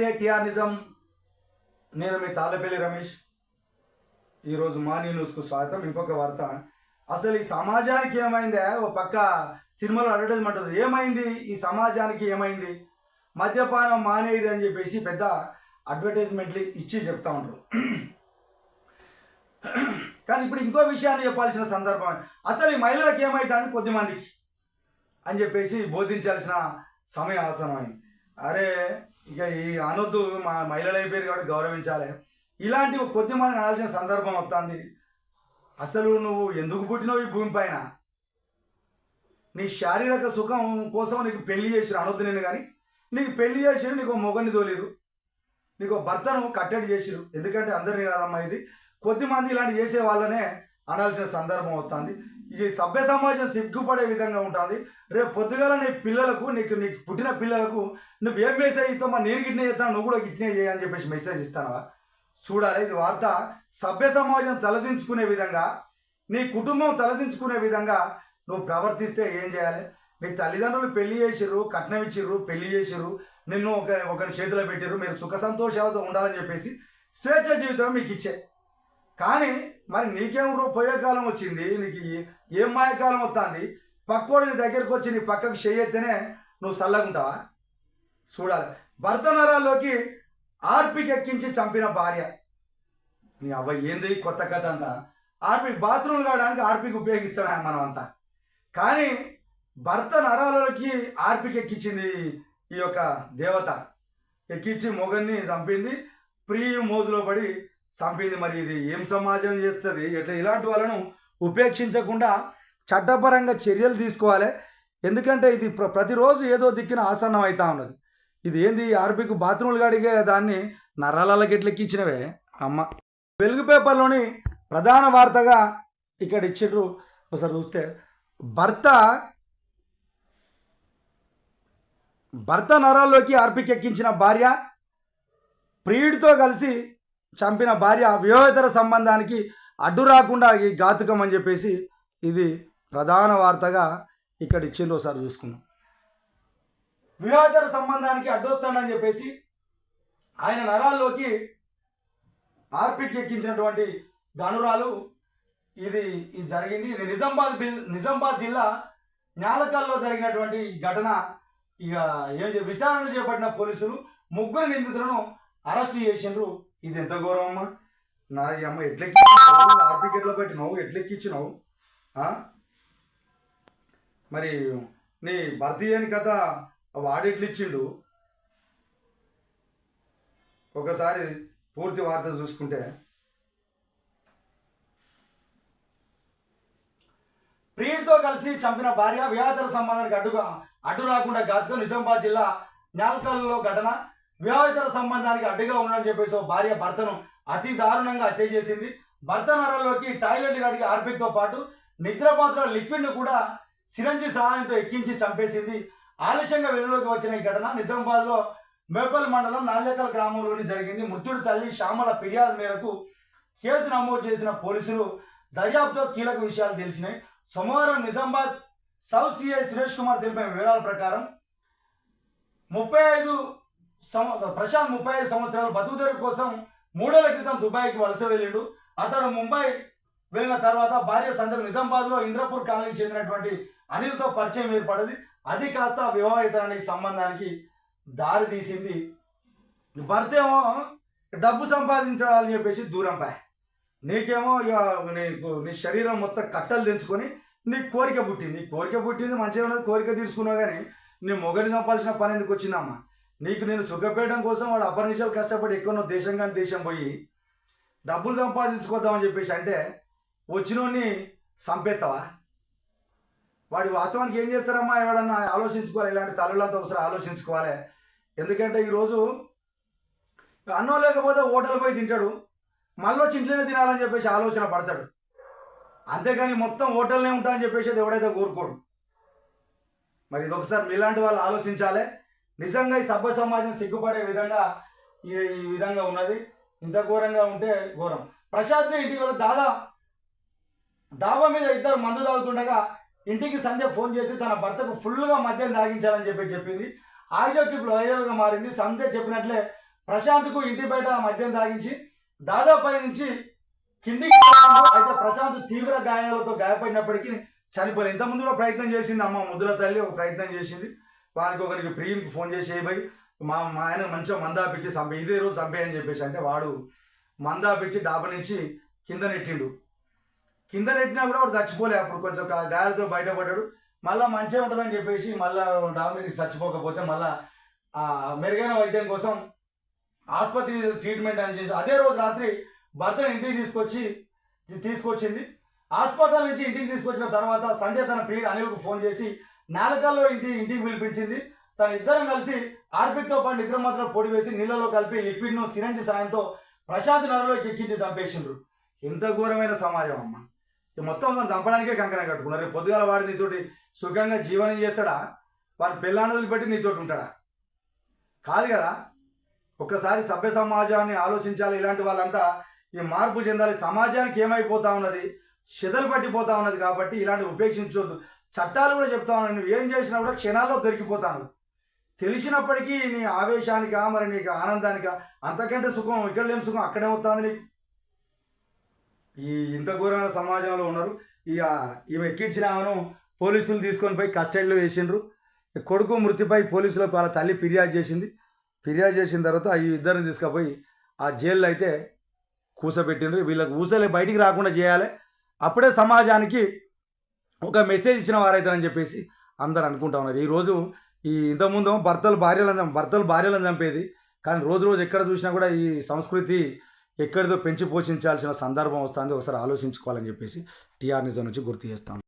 నమస్తే టిఆర్ నిజం. నేను మీ తాళ్ళపల్లి రమేష్. ఈరోజు మార్నింగ్ న్యూస్కు స్వాగతం. ఇంకొక వార్త. అసలు ఈ సమాజానికి ఏమైందే? ఓ పక్క సినిమాలో అడ్వర్టైజ్మెంట్ ఉంటుంది, ఏమైంది ఈ సమాజానికి ఏమైంది, మద్యపానం మానేది అని చెప్పేసి పెద్ద అడ్వర్టైజ్మెంట్లు ఇచ్చి చెప్తా ఉంటారు. కానీ ఇప్పుడు ఇంకో విషయాన్ని చెప్పాల్సిన సందర్భం, అసలు ఈ మహిళలకు ఏమైతుంది కొద్దిమందికి అని చెప్పేసి బోధించాల్సిన సమయం ఆసనమైంది. అరే ఇక ఈ అనొద్దు, మా మహిళలు అయిపోయారు కాబట్టి గౌరవించాలి, ఇలాంటి కొద్దిమంది అనాల్సిన సందర్భం వస్తుంది. అసలు నువ్వు ఎందుకు పుట్టినావు ఈ భూమి పైన? నీ శారీరక సుఖం కోసం నీకు పెళ్లి చేసిరు, అనొద్దు నేను, కానీ నీకు పెళ్లి చేసిరు, నీకు మొగని తోలిరు, నీకు భర్తను కట్టడి చేసిరు. ఎందుకంటే అందరినీ కాదమ్మా, ఇది కొద్దిమంది ఇలాంటి చేసే వాళ్ళనే అనాల్సిన సందర్భం వస్తుంది. ఈ సభ్య సమాజం సిగ్గుపడే విధంగా ఉంటుంది. రేపు పొద్దుగాల నీ పిల్లలకు, నీకు పుట్టిన పిల్లలకు నువ్వేం మెసేజ్ ఇస్తావు, నేను గిట్నే చేస్తాను, నువ్వు కూడా గిట్నే చేయని చెప్పేసి మెసేజ్ ఇస్తానవా? చూడాలి. ఇది వార్త. సభ్య సమాజం తలదించుకునే విధంగా, నీ కుటుంబం తలదించుకునే విధంగా నువ్వు ప్రవర్తిస్తే ఏం చేయాలి? నీ తల్లిదండ్రులు పెళ్లి చేసిర్రు, కట్నం ఇచ్చిర్రు, పెళ్లి చేసిర్రు, నిన్ను ఒకరి చేతిలో పెట్టిర్రు, మీరు సుఖ సంతోషాలతో ఉండాలని చెప్పేసి స్వేచ్ఛ జీవితం మీకు ఇచ్చే. కానీ మరి నీకేం పోయే కాలం వచ్చింది, నీకు ఏం మాయకాలం వస్తుంది? పక్కోడు నీ దగ్గరికి వచ్చి నీ పక్కకు చేయెత్తేనే నువ్వు చల్లగుంటావా? చూడాలి. భర్త నరాల్లోకి ఆర్పికి ఎక్కించి చంపిన భార్య. నీ అవ్వ ఏంది కొత్త కథ అంతా? ఆర్పిక్ బాత్రూమ్లు కావడానికి ఆర్పిక్ ఉపయోగిస్తాడా మనం అంతా, కానీ భర్త నరాలలోకి ఆర్పికి ఎక్కించింది ఈ యొక్క దేవత. ఎక్కించి మొగన్ని చంపింది, ప్రియ మోజులో పడి చంపింది. మరి ఇది ఏం సమాజం చేస్తుంది? ఎట్లా ఇలాంటి వాళ్ళను ఉపేక్షించకుండా చట్టపరంగా చర్యలు తీసుకోవాలి. ఎందుకంటే ఇది ప్రతిరోజు ఏదో దిక్కున ఆసన్నం అవుతా ఉన్నది. ఇది ఏంది? ఆర్బీకు బాత్రూములు గడిగే దాన్ని నరాలకి ఎట్లా ఎక్కించినవే అమ్మ. వెలుగు పేపర్లోని ప్రధాన వార్తగా ఇక్కడ ఇచ్చిండ్రు. ఒకసారి చూస్తే, భర్త నరాల్లోకి ఆర్పీకి ఎక్కించిన భార్య, ప్రియుడితో కలిసి చంపిన భార్య, వివాహేతర సంబంధానికి అడ్డు రాకుండా ఈ ఘాతుకం అని చెప్పేసి ఇది ప్రధాన వార్తగా ఇక్కడ ఇచ్చింది. ఒకసారి చూసుకున్నాం. వివాహేతర సంబంధానికి అడ్డొస్తాడని చెప్పేసి ఆయన నరాల్లోకి ఆర్పిక్ ఎక్కించినటువంటి గనురాలు ఇది జరిగింది. ఇది నిజామాబాద్ జిల్లా న్యాలకల్లో జరిగినటువంటి ఘటన. ఇక విచారణ చేపట్టిన పోలీసులు ముగ్గురు నిందితులను అరెస్ట్ చేసిండ్రు. ఇది ఎంత గౌరవమ్మా? నా అమ్మ ఎట్లెక్కించినావు? ఆర్పిక్ ఎట్లా పెట్టినావు? ఎట్లెక్కించినావు? మరి నీ భర్తీ అని కథ వాడెట్లిచ్చిండు? ఒకసారి పూర్తి వార్త చూసుకుంటే, ప్రియుడితో కలిసి చంపిన భార్య, వివాహేతర సంబంధానికి అడ్డు రాకుండా ఘాతుకం. నిజామాబాద్ జిల్లా న్యాలకల్లో ఘటన. వివాహేతర సంబంధానికి అడ్డుగా ఉన్నాడని చెప్పేసి భార్య భర్తను అతి దారుణంగా హత్య చేసింది. భర్త నరాల్లోకి టాయిలెట్ గడికి ఆర్పిక్తో పాటు నిద్రపాత్ర లిక్విడ్ను కూడా సిరంజి సహాయంతో ఎక్కించి చంపేసింది. ఆలస్యంగా వెలుగులోకి వచ్చిన ఈ ఘటన నిజామాబాద్లో మేపల్ మండలం నాల్యకల్ గ్రామంలోని జరిగింది. మృతుడి తల్లి శ్యామల ఫిర్యాదు మేరకు కేసు నమోదు చేసిన పోలీసులు దర్యాప్తుతో కీలక విషయాలు తెలిసినాయి. సోమవారం నిజామాబాద్ సౌత్ సిఐ సురేష్ కుమార్ తెలిపిన వివరాల ప్రకారం ప్రశాంత్ 35 సంవత్సరాలు బతుకుదెరువు కోసం 3 ఏళ్ల క్రితం దుబాయ్కి వలస వెళ్ళిండు. అతడు ముంబై వెళ్ళిన తర్వాత భార్య సంధ్యకు నిజామాబాద్లో ఇంద్రపూర్ కాలనీకి చెందినటువంటి అనిల్తో పరిచయం ఏర్పడింది. అది కాస్త వివాహేతరానికి సంబంధానికి దారి తీసింది. భర్త ఏమో డబ్బు సంపాదించాలని చెప్పేసి దూరంపై, నీకేమో నీ శరీరం మొత్తం కట్టలు తెంచుకొని నీకు కోరిక పుట్టింది మంచిగా ఉన్నది, కోరిక తీర్చుకున్నావు. కానీ నీ మొగని చంపాల్సిన పని ఎందుకు వచ్చిందమ్మా? నేను సుఖపెట్టడం కోసం వాడు అపరినిషాలు కష్టపడి ఎక్కువ దేశం కానీ దేశం పోయి డబ్బులు సంపాదించుకోద్దామని చెప్పేసి అంటే వచ్చినోడిని చంపేస్తావా? వాడి వాస్తవానికి ఏం చేస్తారమ్మా? ఎవడన్నా ఆలోచించుకోవాలి. ఇలాంటి తల్లులంతా ఒకసారి ఆలోచించుకోవాలి. ఎందుకంటే ఈరోజు అన్నం లేకపోతే హోటల్ పోయి తింటాడు, మళ్ళీ వచ్చి ఇంట్లోనే తినాలని చెప్పేసి ఆలోచన పడతాడు. అంతేకాని మొత్తం హోటల్నే ఉంటా అని చెప్పేసి అది ఎవడైతే కోరుకోడు. మరి ఇది ఒకసారి మీలాంటి వాళ్ళు ఆలోచించాలి. నిజంగా ఈ సభ్య సమాజం సిగ్గుపడే విధంగా ఈ విధంగా ఉన్నది. ఇంత ఘోరంగా ఉంటే ఘోరం. ప్రశాంత్ని ఇంటికి దాబా మీద ఇద్దరు మందు తాగుతుండగా ఇంటికి సంధ్య ఫోన్ చేసి తన భర్తకు ఫుల్గా మద్యం తాగించాలని చెప్పింది. ఆడియో క్లిప్లో వైరల్గా మారింది. సంధ్య చెప్పినట్లే ప్రశాంత్కు ఇంటి బయట మద్యం తాగించి దాదాపు పై నుంచి కిందికి పడ్డాడు. అయితే ప్రశాంత్ తీవ్ర గాయాలతో గాయపడినప్పటికీ చనిపోలేదు. ఇంతకుముందు కూడా ప్రయత్నం చేసింది అమ్మ ముద్దుల తల్లి, ఒక ప్రయత్నం చేసింది. వారికి ఒకరికి ప్రియునికి ఫోన్ చేసి పోయి మా ఆయన మంచిగా మందాపిచ్చి చంపే ఇదే రోజు చంపేయని చెప్పేసి అంటే వాడు మందాపిచ్చి డాబా నుంచి కింద నెట్టిండు. కింద నెట్టినా కూడా వాడు చచ్చిపోలే. అప్పుడు కొంచెం గాయాలతో బయటపడ్డాడు. మళ్ళీ మంచిగా ఉంటుందని చెప్పేసి మళ్ళీ డాబా నుంచి చచ్చిపోకపోతే మళ్ళీ మెరుగైన వైద్యం కోసం ఆసుపత్రి ట్రీట్మెంట్ అని చేసి అదే రోజు రాత్రి భర్తను ఇంటికి తీసుకొచ్చింది. హాస్పిటల్ నుంచి ఇంటికి తీసుకొచ్చిన తర్వాత సంధ్య తన ప్రియుడు అనిల్కు ఫోన్ చేసి నాలుకల్లో ఇంటికి పిలిపించింది. తన ఇద్దరం కలిసి ఆర్పిక్తో పాటు నిద్ర మాత్రం పొడి వేసి నీళ్ళలో కలిపి లిక్విడ్ను సిరంజి సాయంతో ప్రశాంత్ నరలోకి ఎక్కించి చంపేసిండ్రు. ఎంత ఘోరమైన సమాజం అమ్మ. మొత్తం చంపడానికే కంకణం కట్టుకున్నారు. రేపు పొద్దుగాల వాడు నీతోటి సుఖంగా జీవనం చేస్తాడా? వాడు పిల్లాన్ని వదిలిపెట్టి నీతోటి ఉంటాడా? కాదు కదా. ఒక్కసారి సభ్య సమాజాన్ని ఆలోచించాలి. ఇలాంటి వాళ్ళంతా ఈ మార్పు చెందాలి. సమాజానికి ఏమైపోతా ఉన్నది, చెదలు పట్టిపోతా ఉన్నది. కాబట్టి ఇలాంటి ఉపేక్షించవద్దు. చట్టాలు కూడా చెప్తా ఉన్నాయి, నువ్వు ఏం చేసినా కూడా క్షణాల్లో దొరికిపోతాను. తెలిసినప్పటికీ నీ ఆవేశానికా మరి నీకు ఆనందానికా? అంతకంటే సుఖం ఇక్కడ లేని సుఖం అక్కడే వస్తుంది నీకు. ఇంత ఘోరమైన సమాజంలో ఉన్నారు. ఈమె ఎక్కించిన ఆమెను పోలీసులు తీసుకొని పోయి కస్టడీలో వేసిండ్రు. కొడుకు మృతిపై పోలీసులకు వాళ్ళ తల్లి ఫిర్యాదు చేసింది. ఫిర్యాదు చేసిన తర్వాత ఈ ఇద్దరిని తీసుకుపోయి ఆ జైల్లో అయితే కూసబెట్టిండ్రు. వీళ్ళకి ఊసలే బయటికి రాకుండా చేయాలి. అప్పుడే సమాజానికి ఒక మెసేజ్ ఇచ్చిన వారైతారని చెప్పేసి అందరు అనుకుంటా ఉన్నారు. ఈరోజు ఇంతకుముందు భర్తలు భార్యలను చంపేది. కానీ రోజు ఎక్కడ చూసినా కూడా ఈ సంస్కృతి ఎక్కడిదో పెంచి పోషించాల్సిన సందర్భం వస్తుంది. ఒకసారి ఆలోచించుకోవాలని చెప్పేసి టీఆర్ నిజం నుంచి గుర్తు చేస్తాను.